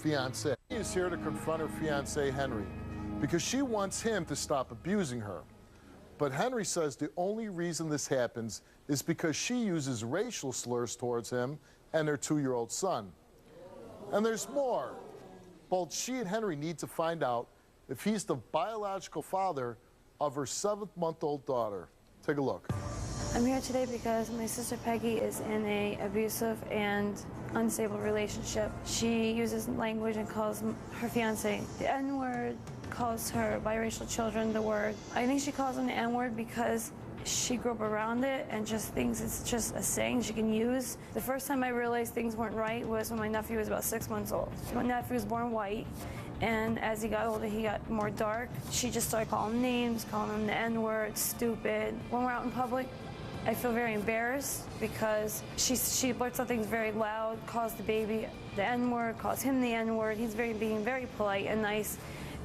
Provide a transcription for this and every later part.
fiancé. She is here to confront her fiancé, Henry, because she wants him to stop abusing her. But Henry says the only reason this happens is because she uses racial slurs towards him and their 2-year-old son. And there's more. Both she and Henry need to find out if he's the biological father of her 7-month-old daughter. Take a look. I'm here today because my sister Peggy is in an abusive and unstable relationship. She uses language and calls her fiancé the N-word, calls her biracial children the word. I think she calls him the N-word because she grew up around it and just thinks it's just a saying she can use. The first time I realized things weren't right was when my nephew was about 6 months old. My nephew was born white, and as he got older, he got more dark. She just started calling him names, calling him the N-word, stupid. When we're out in public, I feel very embarrassed because she blurts out things very loud, calls the baby the N-word, calls him the N-word. He's being very polite and nice.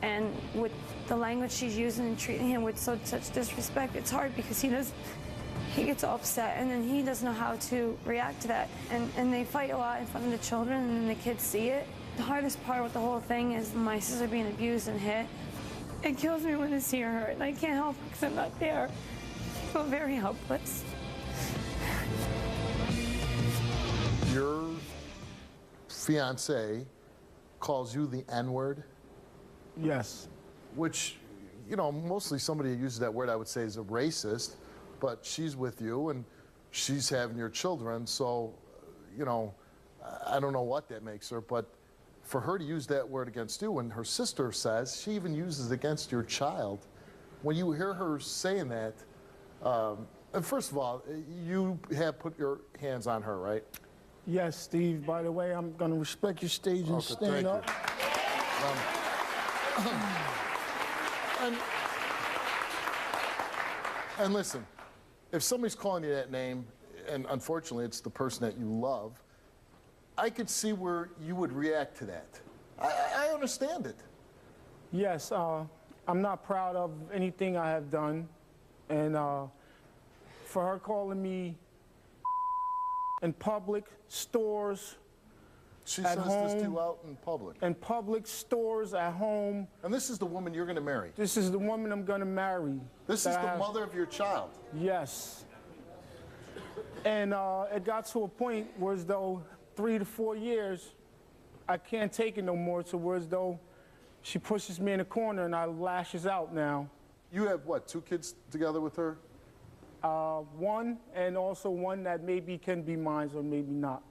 And with the language she's using and treating him with such disrespect, it's hard because he gets upset and then he doesn't know how to react to that. And they fight a lot in front of the children and then the kids see it. The hardest part with the whole thing is my sister being abused and hit. It kills me when I see her hurt and I can't help because I'm not there. I feel very helpless. Your fiancé calls you the N-word? Yes. Which, you know, mostly somebody who uses that word I would say is a racist, but she's with you and she's having your children, so, you know, I don't know what that makes her, but for her to use that word against you, and her sister says she even uses it against your child, when you hear her saying that, and first of all, you have put your hands on her, right? Yes, Steve. By the way, I'm going to respect your stage and stand up. And listen, if somebody's calling you that name, and unfortunately it's the person that you love, I could see where you would react to that. I understand it. Yes, I'm not proud of anything I have done. And for her calling me in public, stores, She at says home, this to you out in public. in public, stores, at home. And this is the woman you're going to marry. This is the woman I'm going to marry. This is the mother of your child. Yes. And it got to a point where as though 3 to 4 years, I can't take it no more, to where as though she pushes me in a corner and I lashes out now. You have, what, 2 kids together with her? One, and also one that maybe can be mine or maybe not.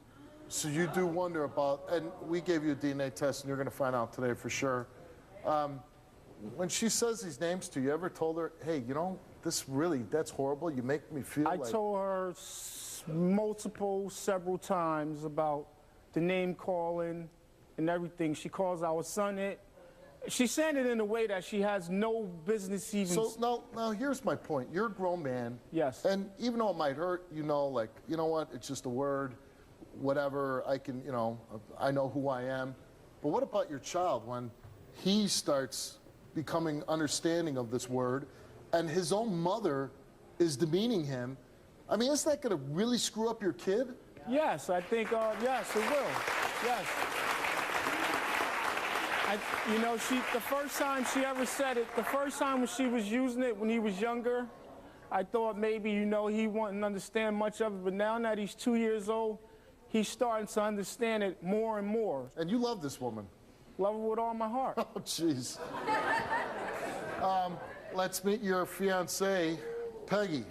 So you do wonder about, and we gave you a DNA test and you're going to find out today for sure. When she says these names to you, you ever told her, hey, you know, that's horrible, you make me feel like... I told her several times about the name calling and everything. She calls our son it. She's saying it in a way that she has no business even... So now here's my point. You're a grown man. Yes. And even though it might hurt, you know, like, you know what, it's just a word, whatever, I can, you know, I know who I am. But what about your child when he starts becoming understanding of this word and his own mother is demeaning him? I mean, isn't that going to really screw up your kid? Yes, I think, yes, it will. Yes. You know, the first time she ever said it, the first time when she was using it when he was younger, I thought maybe, you know, he wouldn't understand much of it. But now that he's 2 years old, he's starting to understand it more and more. And you love this woman? Love her with all my heart. Oh, jeez. Let's meet your fiancée, Peggy.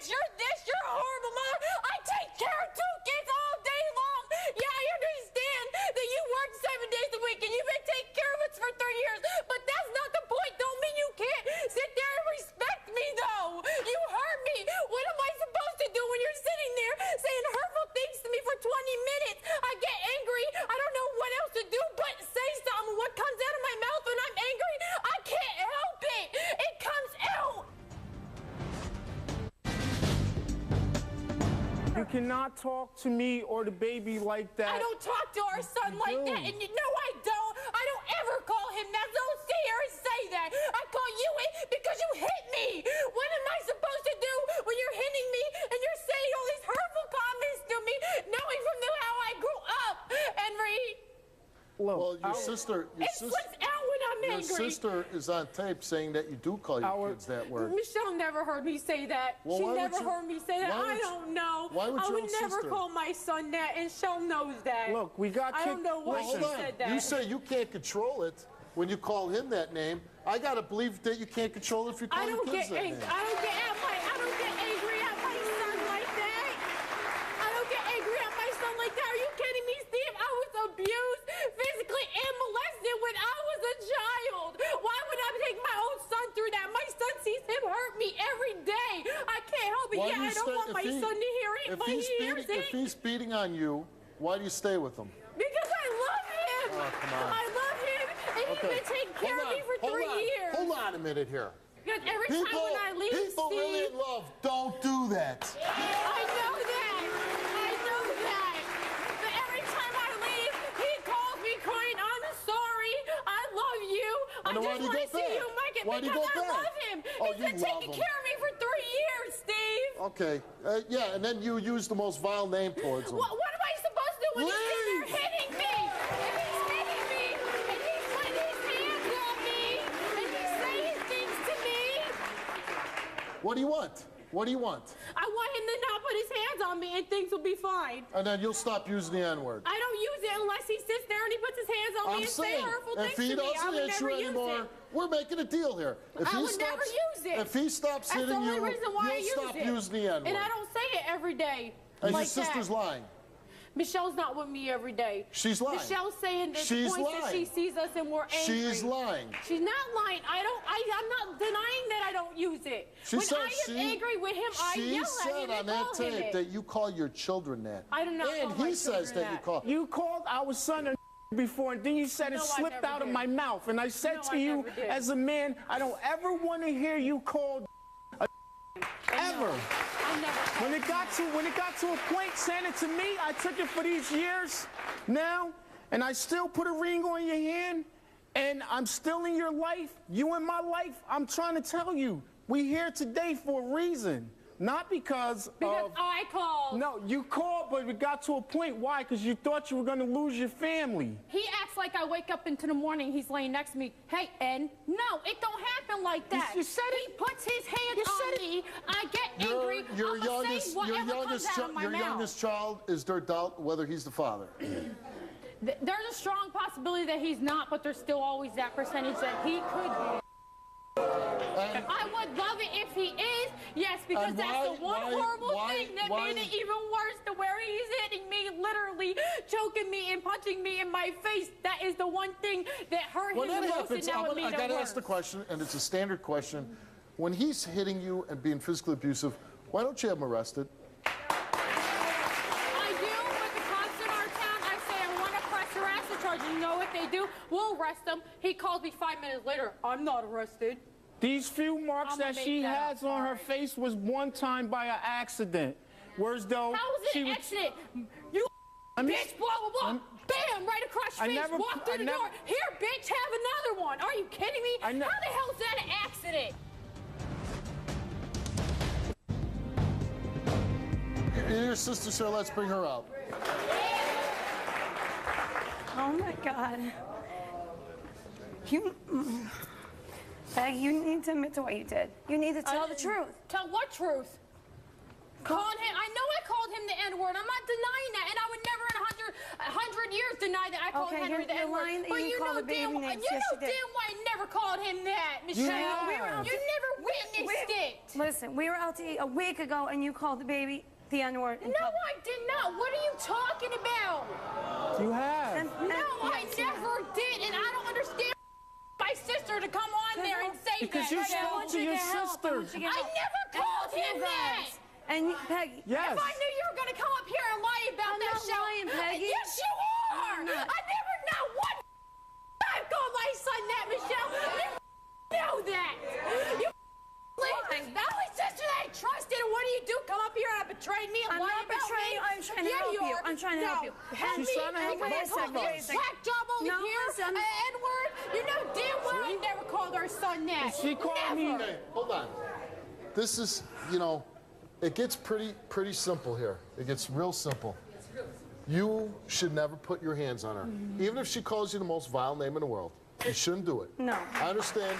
You're this, you're horrible, mom. I take care of 2 kids all day long. You cannot talk to me or the baby like that. I don't talk to our son like that, and no, I don't. I don't ever call him that. Don't sit here and say that. I call you it because you hit me. What am I supposed to do when you're hitting me and you're saying all these hurtful comments to me, knowing from how I grew up, Henry? Look, Well, your sister, It slips out when I'm your angry. sister is on tape saying that you do call your kids that word. Michelle never heard me say that. Well, She why would never you- heard me say that. why would I you- don't know. why would I your would own never sister? call my son that, and Shell knows that. Look, we got I don't know why Well, she hold on. said that. You say you can't control it when you call him that name. I gotta believe that you can't control it if you call I your don't kids get that angry. name. I don't get angry at my son like that. I don't get angry at my son like that. Are you kidding me, Steve? I was abused physically and molested when I was a child. Why would I take my own son through that? My son sees him hurt me every day. I can't help it. Why Yeah, do you I don't stay- want if my he- son to hear it, If but he hears if it. he's beating on you, why do you stay with him? Because I love him. Oh, come on. I love him, and he's been taking care of me for 3 years. Hold on a minute here. Because every time People, when I leave, people really Steve, in love don't do that. I know that. I know that. But every time I leave, he calls me crying, I'm sorry. I love you. I And then why just do you want go to see back? you make it Why do you because go I back? love him. Oh, He's you been love taking him. care of me for 3 years, Steve. Okay, yeah, and then you use the most vile name towards him. What am I supposed to do when he's sitting Leave. there hitting me? And he's hitting me, and he's putting his hands on me, and he's saying things to me. What do you want? What do you want? I want him to not put his hands on me, and things will be fine. And then you'll stop using the N-word. I don't use it unless he sits there and he puts his hands on me I'm and say saying, hurtful if things he to me. I doesn't would hit you never use anymore, it. we're making a deal here. If I he would stops, never use it. If he stops That's the hitting only you, reason why I you'll use stop it. using the N-word. And I don't say it every day. And like your sister's that. lying. Michelle's not with me every day. She's lying. Michelle's saying that She's the points that she lying. sees us and we're angry. She's lying. She's not lying. I'm not denying that I don't use it. She when said I am angry with him, I she yell at said him on and that call him tape it. that you call your children that. I do not And call my he says children that you that. call. You called our son a before, and then you said it No, I slipped never out of did. my mouth. And I said No, to I you, never did. as a man, I don't ever want to hear you called ever. I never call When it got to a point saying it to me, I took it for these years now, and I still put a ring on your hand, and I'm still in your life. You in my life. I'm trying to tell you, we here today for a reason, not because Because of. I called. No, you called, but it got to a point. Why? Because you thought you were going to lose your family. He acts like I wake up into the morning, he's laying next to me. Hey, Ed. No, it don't happen like that. You said it. He puts his hands You said on me. I get angry. Your I'ma say youngest, whatever comes out of my your mouth. youngest child is there doubt whether he's the father. There's a strong possibility that he's not, but there's still always that percentage that he could be. And I would love it if he is, yes, because And that's why- the one why- horrible why- thing that why- made it even worse to where he's hitting me, literally choking me and punching me in my face. That is the one thing that hurt when him that the most, and happens, now it I made it got to worse. ask the question, and it's a standard question. When he's hitting you and being physically abusive, why don't you have him arrested? I do, but the cops in our town, I say I want to press harassment charges. You know what they do? We'll arrest him. He calls me 5 minutes later. I'm not arrested. These few marks I'ma that make she that has up, on her sorry. face was one time by an accident. Whereas though How is it she an was. accident? You I'm- bitch, blah, blah, blah. I'm- Bam, right across your I face. never- Walk through I the never- door. Here, bitch, have another one. Are you kidding me? I ne- How the hell is that an accident? Your sister, sir, let's bring her out. Oh my God. Peg, you need to admit to what you did. You need to tell the truth. Tell what truth? Called him. I know I called him the N-word. I'm not denying that, and I would never in 100 years deny that I called Okay, Henry you're- the you're N-word. lying that But you you called know the baby damn, names. you Yes, know you did. damn well I never called him that, Michelle. have. You never witnessed it. Listen, we were out to eat a week ago, and you called the baby the N-word. in No, public. I did not. What are you talking about? You have. And- No, I yes, you have. never did, and I don't understand my sister to come on there and say Because that. you right now. spoke to your sister. I never called him that. And Peggy, Yes. If I knew you were going to come up here and lie about I'm that not show. lying, Peggy. Yes, you are. I'm not. I never know what I've called my son that, Michelle. You know that. You the only sister that I trusted, and what do? Come up here and betray me and I'm lie not about betraying I'm trying to help you. She's trying to help both of us. Whack job over No, here, listen. an N-word. You know damn well I never called our son that. She called me. Okay, hold on. This is, you know, it gets pretty simple here. It gets real simple. You should never put your hands on her. Even if she calls you the most vile name in the world. You shouldn't do it. No. I understand.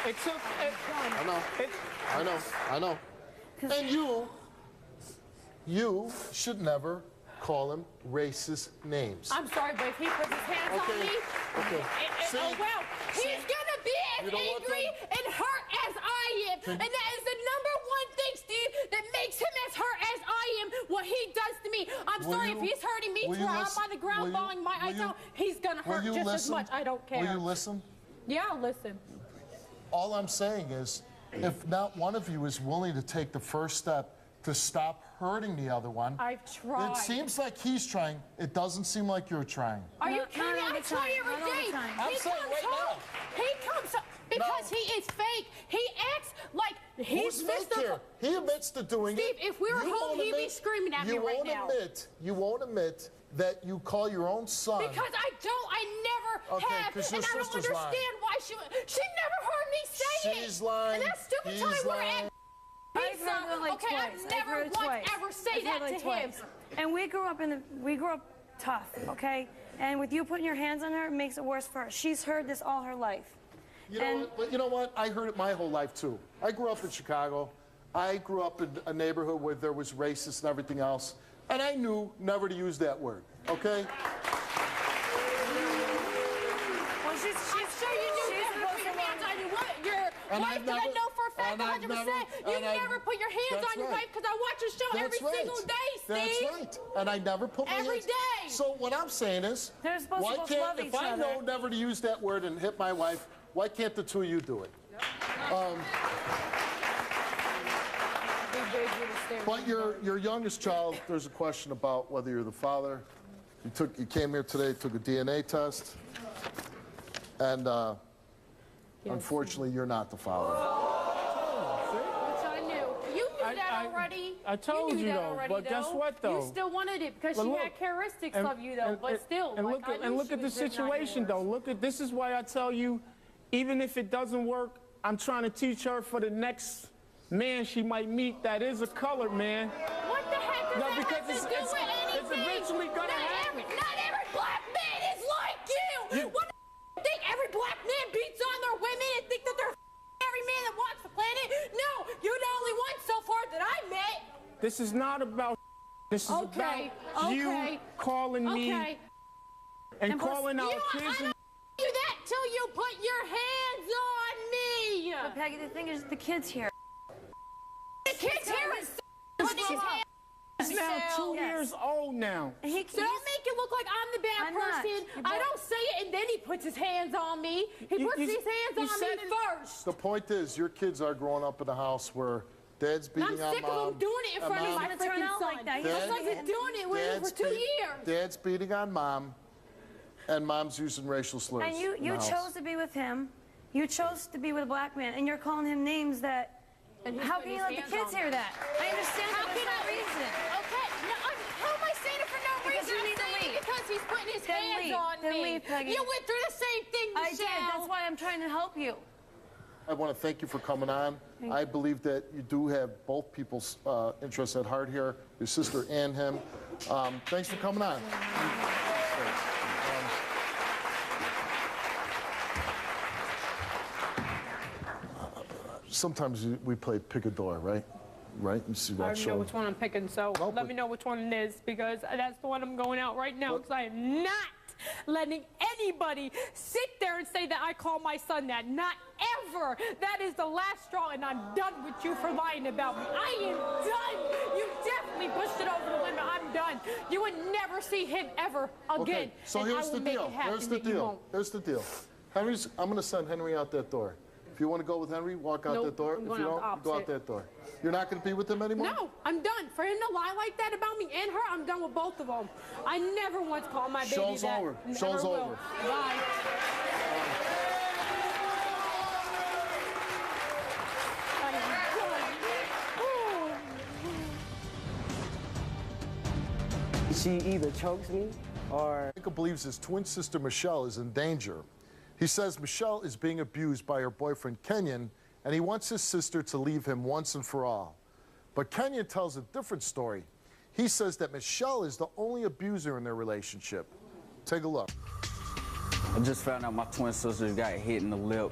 It took. I know. I know. And you should never call him racist names. I'm sorry, but if he puts his hands on me, See? oh well, he's See? gonna be as You don't want angry and hurt as I am. And that is the #1 thing, Steve, that makes him as hurt as I am, what he does to me. I'm Will sorry, you- if he's hurting me to will you where I'm listen- on the ground will you- bawling my will eyes you- out, he's gonna Will hurt you just as listen? much. I don't care. Will you listen? Yeah, I'll listen. All I'm saying is, if not one of you is willing to take the first step to stop hurting the other one, I've tried. it seems like he's trying. It doesn't seem like you're trying. Are you Not kidding me? all I the try time, every not all the day. time. I'm He saying comes right home. He comes home because No. he is fake. He acts like he's Who's fake Mr. here? He admits to doing Steve, it. if we were You home, won't he'd be screaming at me right now. You won't admit that you call your own son. Because I never Okay, have, 'cause and your I don't sister's understand lying. why she never heard me say it. She's lying. And that stupid He's time we're lying. at I've pizza. heard it like Okay, twice. I've never heard it once twice. ever say I've that heard it to him. twice. And we grew up tough, okay? And with you putting your hands on her, it makes it worse for her. She's heard this all her life. You know what? But you know what? I heard it my whole life too. I grew up in Chicago. I grew up in a neighborhood where there was racists and everything else, and I knew never to use that word. Okay? Well, I'm sure you knew never to put your hands on your wife. And Your I've wife, 'cause I never- know for a fact, and I've 100%. never- You and I- never put your hands That's on your right. wife because I watch your show every single day, Steve. That's right. And I never put my Every hands. day. So what I'm saying is, They're supposed to why both can't love if each I know other. never to use that word and hit my wife, why can't the two of you do it? But your youngest child, there's a question about whether you're the father. You came here today, took a DNA test, and unfortunately, you're not the father. Which I knew. You knew that already. I told knew you, that though, already, but guess what, though? You still wanted it because But she look, had characteristics of you, though. But still, and like, look I at, knew and look she at the was written on situation, yours. though. Look at this is why I tell you, even if it doesn't work, I'm trying to teach her for the next man she might meet that is a colored man. What the heck does No, that because have to it's- do it's- with it's anything? eventually gonna happen. Not every black man is like you. What the think every black man beats on their women and think that they're every man that walks the planet? No, you're the only one so far that I met. This is not about. This is Okay, about you okay, calling me Okay. and plus, calling You know out what? kids. I don't do that till you put your hands on me. But Peggy, the thing is, the kid's here. The kid's here is putting his hands He's now 2 Yes. years old now. And he So don't make it look like I'm the bad I'm not. person. You're I both- don't say it and then he puts his hands on me. He You- puts you- his hands you on said me it- first. The point is, your kids are growing up in a house where dad's And I'm beating on sick mom. of him doing it in and front of mom- my It's gonna turn freaking out son. like that. My Dad- son's been doing it with him for 2 years. Dad's beating on mom, and mom's using racial slurs. And you in the house. chose to be with him. You chose to be with a black man, and you're calling him names that. And he's How putting can you his let the hands kids on hear me. that? I understand How that can there's no I? reason. Okay, no, how am I saying it for no Because reason? you I'm need to saying it leave. because he's putting his Then hands leave. on Then me. leave, Peggy. You went through the same thing, I Michelle. did. That's why I'm trying to help you. I want to thank you for coming on. I believe that you do have both people's interests at heart here, your sister and him. Thanks for coming on. Sometimes we play pick a door, right? Right? You see I that already know show? which one I'm picking, so No, let but- me know which one it is because that's the one I'm going out right now because I am not letting anybody sit there and say that I call my son that. Not ever. That is the last straw, and I'm done with you for lying about me. I am done. You definitely pushed it over the limit. I'm done. You would never see him ever again. Okay, so and here's I the will make deal. it happen Here's the that you deal. won't. Here's the deal. I'm going to send Henry out that door. If you want to go with Henry, walk out Nope, that door. I'm If going you out don't, the go out opposite. that door. You're not going to be with him anymore? No, I'm done. For him to lie like that about me and her, I'm done with both of them. I never once called my baby Show's that. over. Never Show's will. over. Bye. I am done. she either chokes me or... Wilkos believes his twin sister Michelle is in danger. He says Michelle is being abused by her boyfriend Kenyon, and he wants his sister to leave him once and for all. But Kenyon tells a different story. He says that Michelle is the only abuser in their relationship. Take a look. I just found out my twin sister got hit in the lip.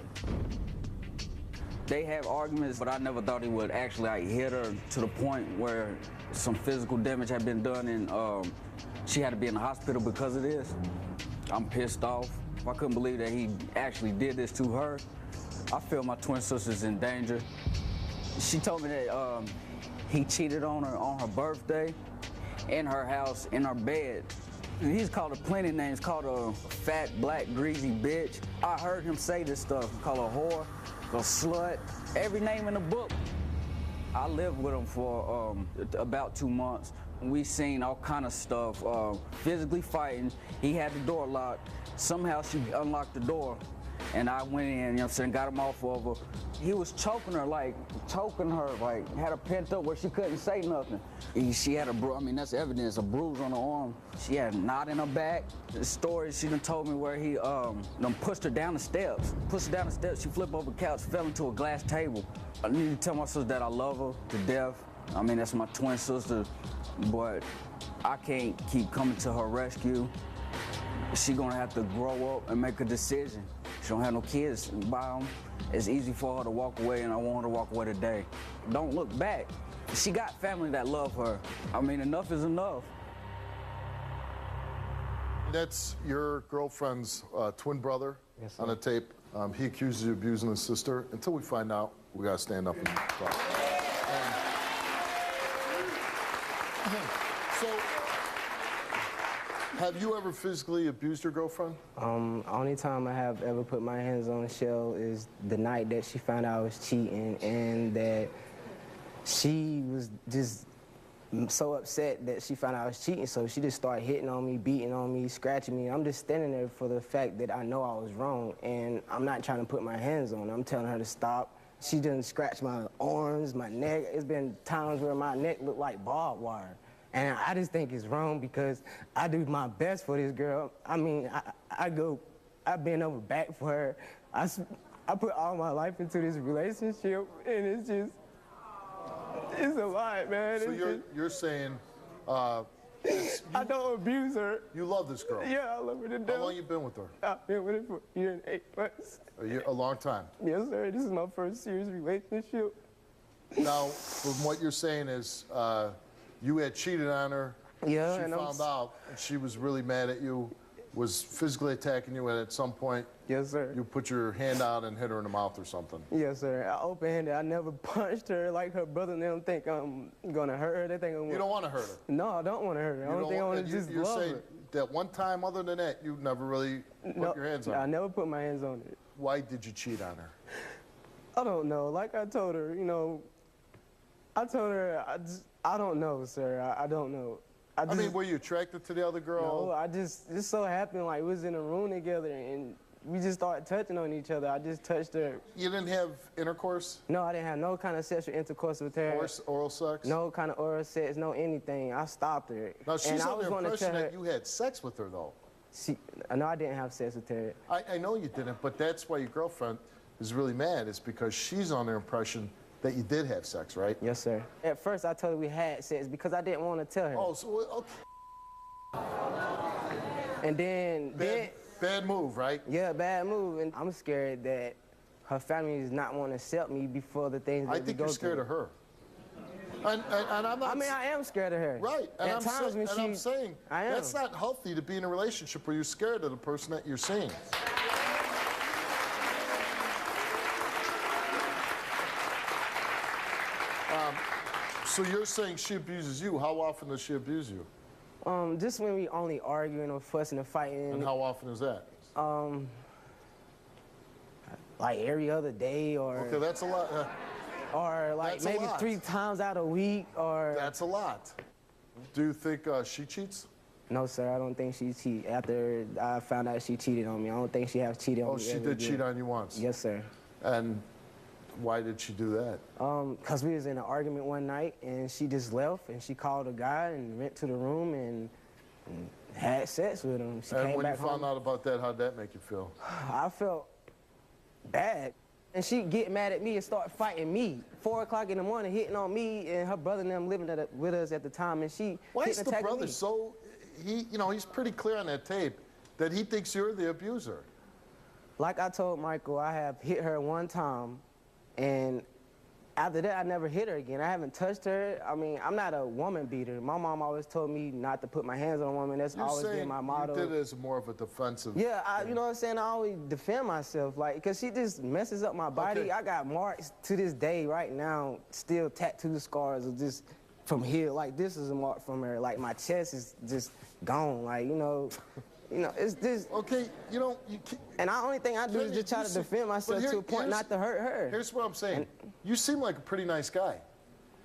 They have arguments, but I never thought he would actually hit her to the point where some physical damage had been done, and she had to be in the hospital because of this. I'm pissed off. I couldn't believe that he actually did this to her. I feel my twin sister's in danger. She told me that he cheated on her birthday, in her house, in her bed. He's called her plenty names, called her a fat, black, greasy bitch. I heard him say this stuff, call her a whore, a slut, every name in the book. I lived with him for about 2 months. We seen all kind of stuff, physically fighting. He had the door locked. Somehow she unlocked the door, and I went in, you know what I'm saying, got him off of her. He was choking her, like, had her pent up where she couldn't say nothing. She had that's evidence, a bruise on her arm. She had a knot in her back. The story she done told me where he done pushed her down the steps. She flipped over the couch, fell into a glass table. I need to tell my sister that I love her to death. That's my twin sister, but I can't keep coming to her rescue. She gonna have to grow up and make a decision. She don't have no kids by him. It's easy for her to walk away, and I want her to walk away today. Don't look back. She got family that love her. Enough is enough. That's your girlfriend's twin brother. Yes, sir. On the tape. He accuses you of abusing his sister. Until we find out, we gotta stand up and talk. So, have you ever physically abused your girlfriend? Only time I have ever put my hands on Michelle is the night that she found out I was cheating, and that she was just so upset that she found out I was cheating, so she just started hitting on me, beating on me, scratching me. I'm just standing there for the fact that I know I was wrong, and I'm not trying to put my hands on her. I'm telling her to stop. She done scratched my arms, my neck. It's been times where my neck looked like barbed wire. And I just think it's wrong because I do my best for this girl. I bend over back for her. I put all my life into this relationship, and it's a lot, man. So you're saying I don't abuse her. you love this girl? Yeah, I love her to death. How long you been with her? I've been with her for a year and 8 months. A long time. Yes, sir. This is my first serious relationship. Now, from what you're saying is you had cheated on her. Yeah, she and found out, and she was really mad at you, was physically attacking you, and at some point, yes, sir. you put your hand out and hit her in the mouth or something. Yes, sir. I open-handed. I never punched her like her brother and them think I'm gonna hurt her. They think I'm. You don't want to hurt her. No, I don't want to hurt her. I don't think I want to just You're love saying her. that one time, other than that, you never really put your hands on her. I never put my hands on her. Why did you cheat on her? I don't know. Like I told her, I told her, I don't know, sir. I don't know. Were you attracted to the other girl? No, I just so happened like we was in a room together and we just started touching on each other. I just touched her. You didn't have intercourse? No, I didn't have no kind of sexual intercourse with her. Oral sex? No kind of oral sex, no anything. I stopped her. Now, she's under the impression her, that you had sex with her, though. No, I didn't have sex with her. I know you didn't, but that's why your girlfriend is really mad. It's because she's under the impression that you did have sex, right? Yes, sir. At first, I told her we had sex because I didn't want to tell her. Oh, so, okay. And then... Bad move, right? Yeah, bad move. And I'm scared that her family is not want to accept me before the things that I think you're scared of her. And I'm not... I am scared of her. Right. And At times when I'm saying I am. That's not healthy to be in a relationship where you're scared of the person that you're seeing. So you're saying she abuses you. How often does she abuse you? Just when we only arguing or fussing or fighting. And how often is that? Like every other day or... Okay, that's a lot. Or like That's a maybe lot. 3 times out a week or... That's a lot. Do you think she cheats? No, sir, I don't think she cheats. After I found out she cheated on me, I don't think she has cheated on me. Oh, she did cheat on you once? Yes, sir. And why did she do that? Because we was in an argument one night, and she just left, and she called a guy and went to the room, and Had sex with him. She And came when you back found home. out about that, how'd that make you feel? I felt bad. And she'd get mad at me and start fighting me. 4 o'clock in the morning, hitting on me and her brother and them living with us at the time. And she Why is hitting the and attacking brother me. so, he's pretty clear on that tape that he thinks you're the abuser. Like I told Michael, I have hit her one time, and after that, I never hit her again. I haven't touched her. I mean, I'm not a woman beater. My mom always told me not to put my hands on a woman. That's You're always saying been my motto. you did it as more of a defensive. Yeah, you know what I'm saying? I always defend myself, like, because she just messes up my body. Okay. I got marks to this day right now, still tattoo scars of just from here. Like, this is a mark from her. Like, my chest is just gone. Like, you know, it's just... Okay, you can't, And the only thing I do is just try to defend myself to a point not to hurt her. Here's what I'm saying. You seem like a pretty nice guy.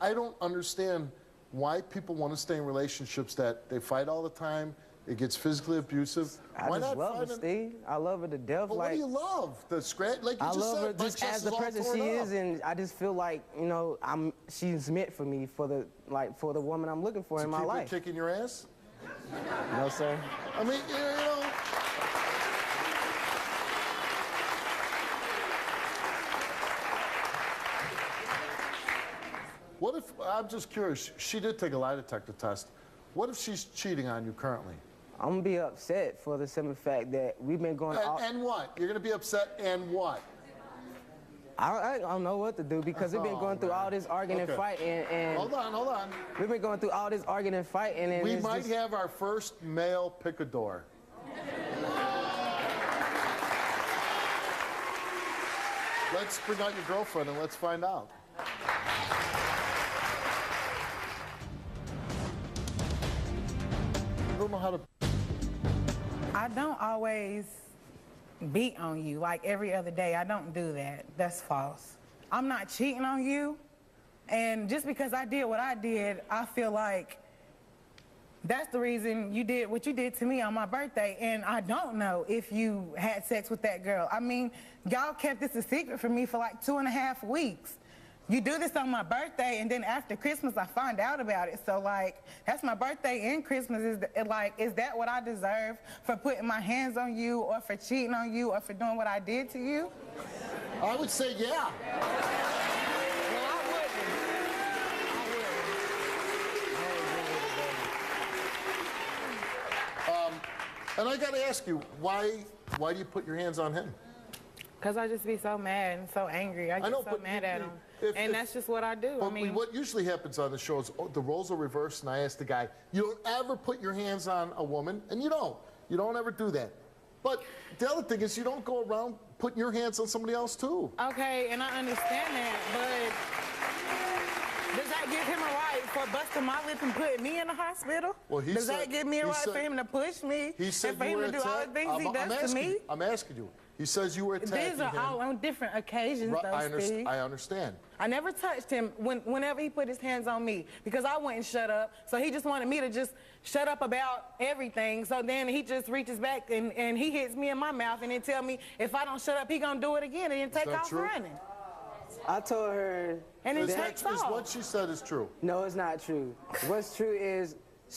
I don't understand why people want to stay in relationships that they fight all the time, it gets physically abusive. I Why just not love her, find Steve. I love her to death. But what like, do you love? The scratch? Like you I just love said, her my just chest as the is all person torn she up. is, and I just feel like, she's meant for me for the woman I'm looking for in my Keep life. her kicking your ass? No, sir. I mean, you know. What if, I'm just curious, she did take a lie detector test. What if she's cheating on you currently? I'm gonna be upset for the simple fact that we've been going out. And what? You're going to be upset and what? I don't know what to do because we've been going through all this arguing and fighting. And Hold on. we've been going through all this arguing and fighting. And We it's might just, have our first male picador. Let's bring out your girlfriend and let's find out. I don't know how to. I don't always beat on you like every other day. I don't do that. That's false. I'm not cheating on you. And just because I did what I did, I feel like that's the reason you did what you did to me on my birthday. And I don't know if you had sex with that girl. I mean, y'all kept this a secret from me for like 2.5 weeks. You do this on my birthday, and then after Christmas, I find out about it. So, like, that's my birthday and Christmas. Is that what I deserve for putting my hands on you or for cheating on you or for doing what I did to you? I would say yeah. Well, I wouldn't. And I got to ask you, why do you put your hands on him? Because I just be so mad and so angry. I get know, so but mad at him. if- That's just what I do. But I mean, what usually happens on the show is the roles are reversed, and I ask the guy, you don't ever put your hands on a woman, and you don't. You don't ever do that. But the other thing is you don't go around putting your hands on somebody else, too. okay, and I understand that, but does that give him a right for busting my lip and putting me in the hospital? Well, he does said- that give me a he right said- for him to push me He and said for you him were to do all the things he does to me? I'm asking you. He says you were attacking These are him. all on different occasions, though, Steve. I understand. I never touched him whenever he put his hands on me because I wouldn't shut up. So he just wanted me to just shut up about everything. So then he just reaches back and he hits me in my mouth and then tell me if I don't shut up, he gonna do it again and then take that off true? running. I told her. And it Is takes what off. she said is true. No, it's not true. What's true is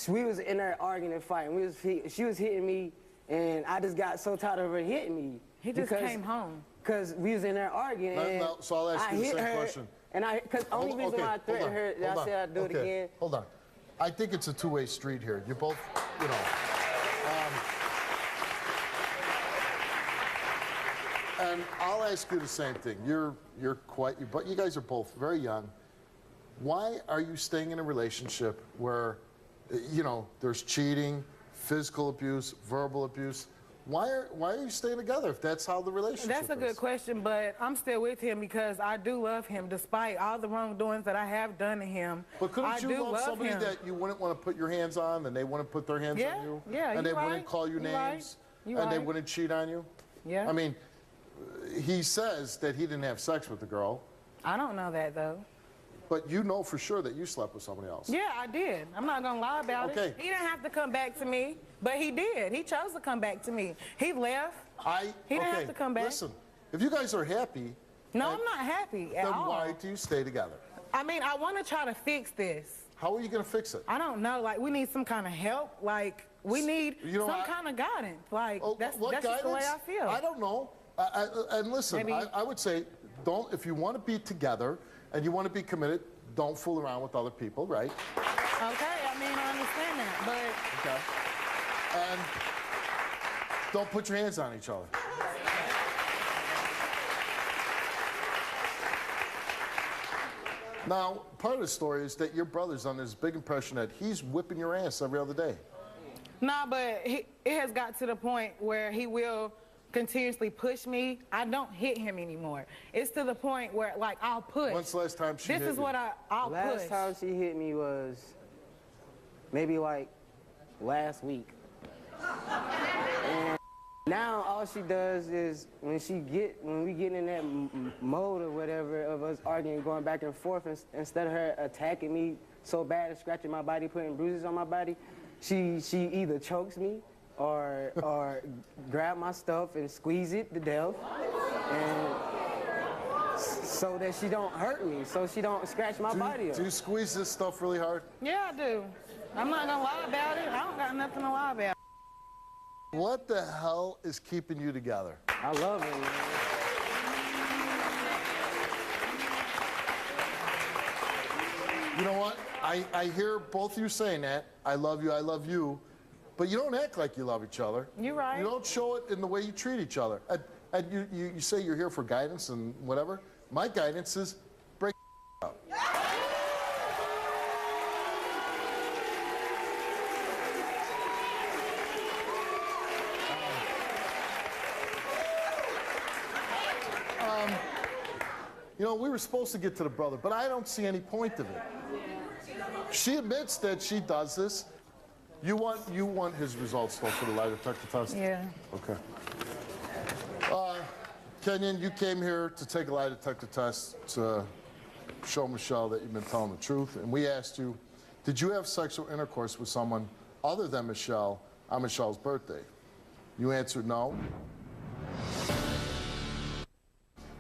we was in there arguing and fighting. She was hitting me, and I just got so tired of her hitting me. He just came home. Because we was in there arguing, and So I'll ask I you the hit same her, question. And because only reason why I threatened her, that I said I'd do it again. Hold on. I think it's a two-way street here. You both, and I'll ask you the same thing. But you guys are both very young. Why are you staying in a relationship where, there's cheating, physical abuse, verbal abuse? Why are you staying together if that's how the relationship is? That's a good question, but I'm still with him because I do love him despite all the wrongdoings that I have done to him. But couldn't I you do love somebody him. that you wouldn't want to put your hands on, and they wouldn't put their hands on you? Yeah, and they you're wouldn't right. call you You're right. names? You're and they right. wouldn't cheat on you? Yeah. I mean, he says that he didn't have sex with the girl, I don't know that, though. but you know for sure that you slept with somebody else. Yeah, I did. I'm not going to lie about Okay. it. He didn't have to come back to me, but he did. He chose to come back to me. He left. He didn't have to come back. Listen, if you guys are happy, No, I'm not happy at then all. why do you stay together? I mean, I want to try to fix this. How are you going to fix it? I don't know. Like, we need some kind of help. Like, we need You know, some kind of guidance. Like, that's just the way I feel. I don't know. And listen, Maybe- I would say, don't, if you want to be together and you want to be committed, don't fool around with other people, right? Okay, I mean, I understand that, but Okay. And don't put your hands on each other. Now, part of the story is that your brother's under this big impression that he's whipping your ass every other day. nah, but it has got to the point where he will continuously push me. I don't hit him anymore. It's to the point where, like, I'll push. When's the last time she This hit is you? what I'll Last push. time she hit me was maybe like last week. And now all she does is when we get in that mode or whatever of us arguing, going back and forth, instead of her attacking me so bad and scratching my body, putting bruises on my body, she either chokes me or grab my stuff and squeeze it to death, and so that she don't hurt me, so she don't scratch my body up. Do you squeeze this stuff really hard? Yeah, I do. I'm not gonna lie about it. I don't got nothing to lie about. What the hell is keeping you together? I love it, man. You know what? I hear both of you saying that. I love you, but you don't act like you love each other. You're right. You don't show it in the way you treat each other. And you say you're here for guidance and whatever. My guidance is break up. You know, we were supposed to get to the brother, but I don't see any point of it. She admits that she does this. You want his results though for the lie detector test? Yeah. Okay. Kenyon, you came here to take a lie detector test to show Michelle that you've been telling the truth, and we asked you, did you have sexual intercourse with someone other than Michelle on Michelle's birthday? You answered no.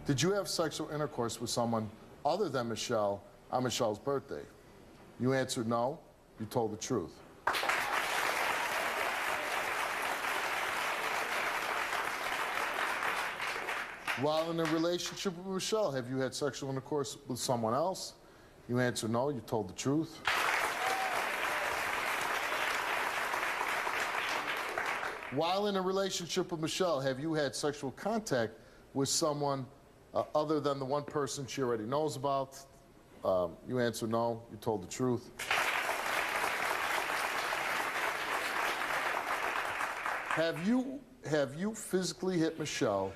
Did you have sexual intercourse with someone other than Michelle on Michelle's birthday? You answered no. You told the truth. While in a relationship with Michelle, have you had sexual intercourse with someone else? You answered no. You told the truth. While in a relationship with Michelle, have you had sexual contact with someone other than the one person she already knows about? You answered no. You told the truth. Have you physically hit Michelle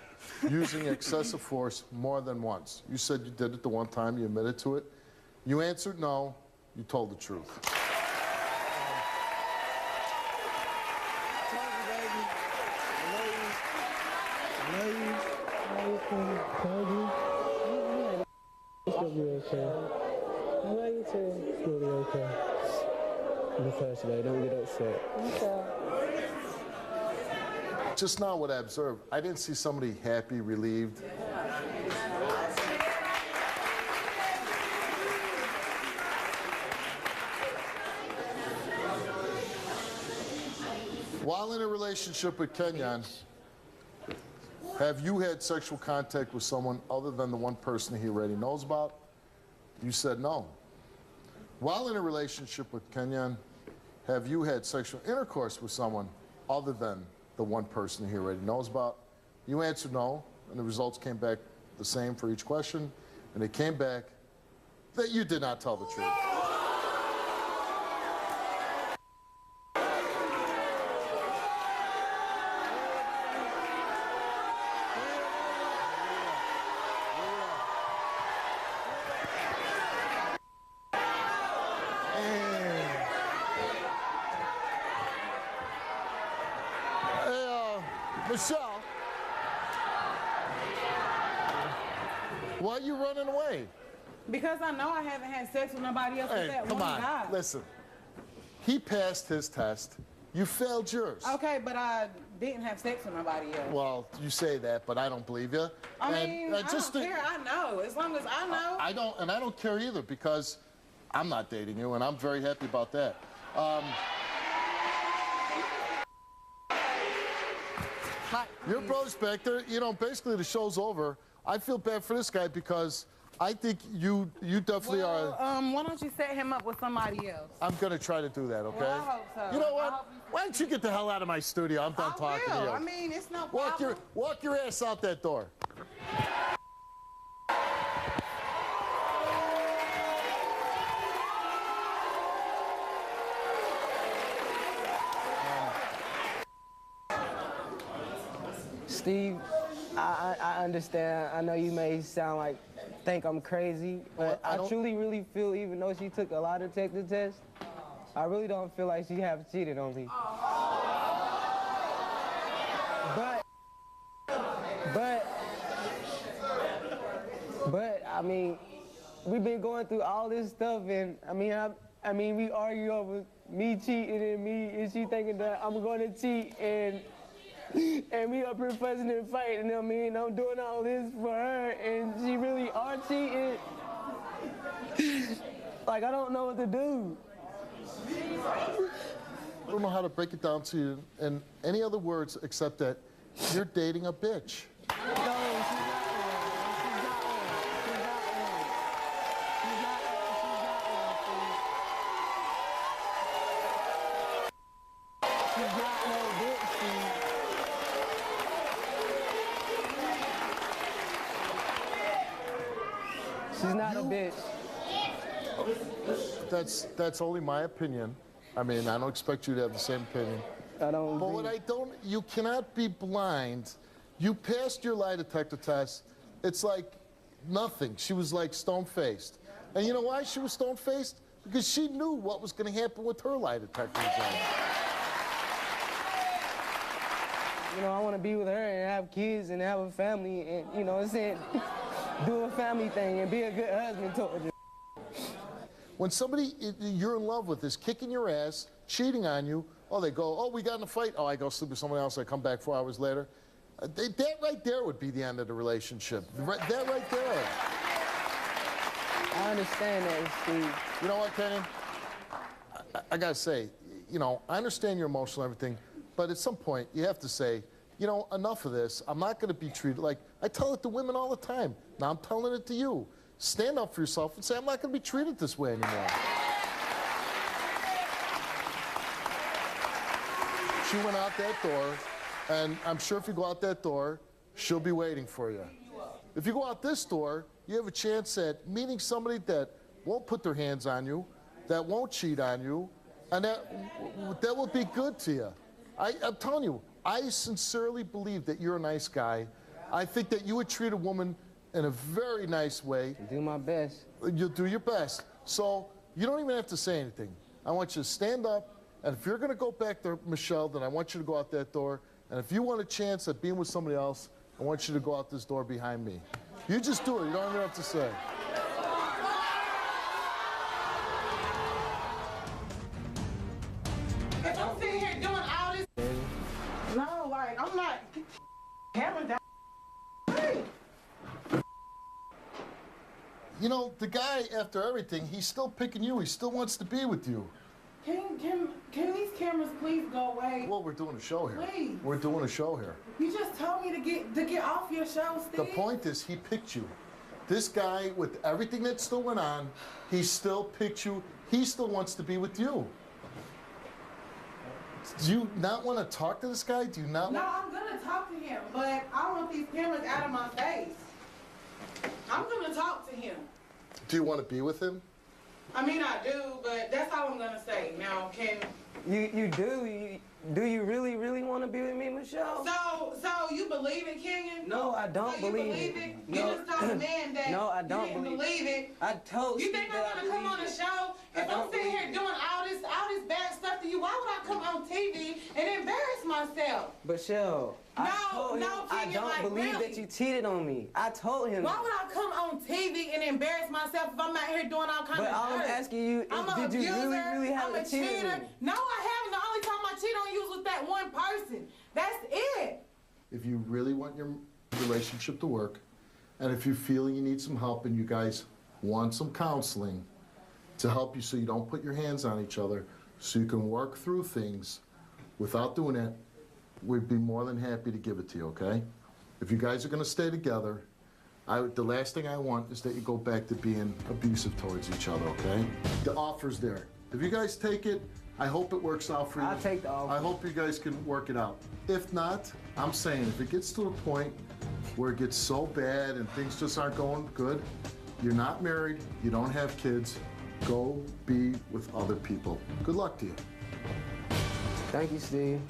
using excessive force more than once? You said you did it the one time. You admitted to it. You answered no. You told the truth. It's gonna be okay. I love you too. It's gonna be okay. Be fine today. Don't get upset. Okay. Just now what I observed, I didn't see somebody happy, relieved. While in a relationship with Kenyon, have you had sexual contact with someone other than the one person he already knows about? You said no. While in a relationship with Kenyon, have you had sexual intercourse with someone other than the one person he already knows about? You answered no, and the results came back the same for each question, and it came back that you did not tell the truth. Michelle, why are you running away? Because I know I haven't had sex with nobody else with Hey, that come one on, guy. listen. He passed his test. You failed yours. Okay, but I didn't have sex with nobody else. Well, you say that, but I don't believe you. I mean, I don't care. I know. As long as I know. I don't care either because I'm not dating you, and I'm very happy about that. Your bro's back there. You know, basically the show's over. I feel bad for this guy because I think you definitely are. Why don't you set him up with somebody else? I'm going to try to do that, okay? Well, I hope so. You know I what? hope you- Why don't you get the hell out of my studio? I'm done talking to you. I mean, it's no problem. Walk your ass out that door. Steve, I understand. I know you may think I'm crazy, but Well, I I don't- truly, really feel, even though she took a lie detector test, I really don't feel like she have cheated on me. But I mean, we've been going through all this stuff, and I mean, we argue over me cheating and she thinking that I'm going to cheat, and we up here fussing and fighting. I mean, I'm doing all this for her, and she really are cheating. Like, I don't know what to do. I don't know how to break it down to you in any other words except that you're dating a bitch. No, she's not one. She's not no bitch, Steve. She's not a bitch. That's only my opinion. I mean, I don't expect you to have the same opinion. I don't. But what you cannot be blind. You passed your lie detector test. It's like nothing. She was like stone-faced. And you know why she was stone-faced? Because she knew what was going to happen with her lie detector exam. You know, I want to be with her and have kids and have a family and, you know what I'm saying, do a family thing and be a good husband towards her. When somebody you're in love with is kicking your ass, cheating on you, oh, they go, oh, we got in a fight. Oh, I go sleep with someone else. I come back 4 hours later. That right there would be the end of the relationship. That right there. I understand that, Steve. You know what, Kenny? I got to say, you know, I understand your emotional and everything, but at some point you have to say, you know, enough of this. I'm not going to be treated like, I tell it to women all the time. Now I'm telling it to you. Stand up for yourself and say, I'm not going to be treated this way anymore. She went out that door, and I'm sure if you go out that door, she'll be waiting for you. If you go out this door, you have a chance at meeting somebody that won't put their hands on you, that won't cheat on you, and that will be good to you. I'm telling you, I sincerely believe that you're a nice guy. I think that you would treat a woman in a very nice way. Do my best. You'll do your best. So you don't even have to say anything. I want you to stand up, and if you're going to go back to Michelle, then I want you to go out that door. And if you want a chance at being with somebody else, I want you to go out this door behind me. You just do it. You don't even have to say. If I'm sitting here doing all this, no, like, I'm not hammered down. You know, the guy, after everything, he's still picking you. He still wants to be with you. Can these cameras please go away? Well, we're doing a show here. Please. We're doing a show here. You just told me to get off your show, Steve. The point is, he picked you. This guy, with everything that still went on, he still picked you. He still wants to be with you. Do you not want to talk to this guy? Do you not No, want... I'm gonna talk to him, but I want these cameras out of my face. I'm gonna talk to him. Do you want to be with him? I mean, I do, but that's all I'm gonna say. Now, can You do? Do you really, really want to be with me, Michelle? so you believe it, Kenyon? No, I don't So you believe it. You just told a man that No, I don't you didn't believe believe it. I told You Steve think that I'm gonna come on believe the it. show? I If I'm don't sitting here believe it. doing all this bad stuff to you, why would I come on TV and embarrass myself? But Shell, I No, told him no, I Kenyon, don't like, believe really? that you cheated on me. I told him. Why would I come on TV and embarrass myself if I'm out here doing all kinds But of all I'm dirt? asking you is, I'm an did you abuser, really have I'm a cheated cheater. on me? No, I haven't. The only time I cheat on you was with that one person. That's it. If you really want your relationship to work, and if you feel you need some help and you guys want some counseling to help you so you don't put your hands on each other, so you can work through things without doing that, we'd be more than happy to give it to you, okay? If you guys are going to stay together, the last thing I want is that you go back to being abusive towards each other, okay? The offer's there. If you guys take it, I hope it works out for you. I'll take the offer. I hope you guys can work it out. If not, I'm saying if it gets to the point where it gets so bad and things just aren't going good, you're not married, you don't have kids, go be with other people. Good luck to you. Thank you, Steve.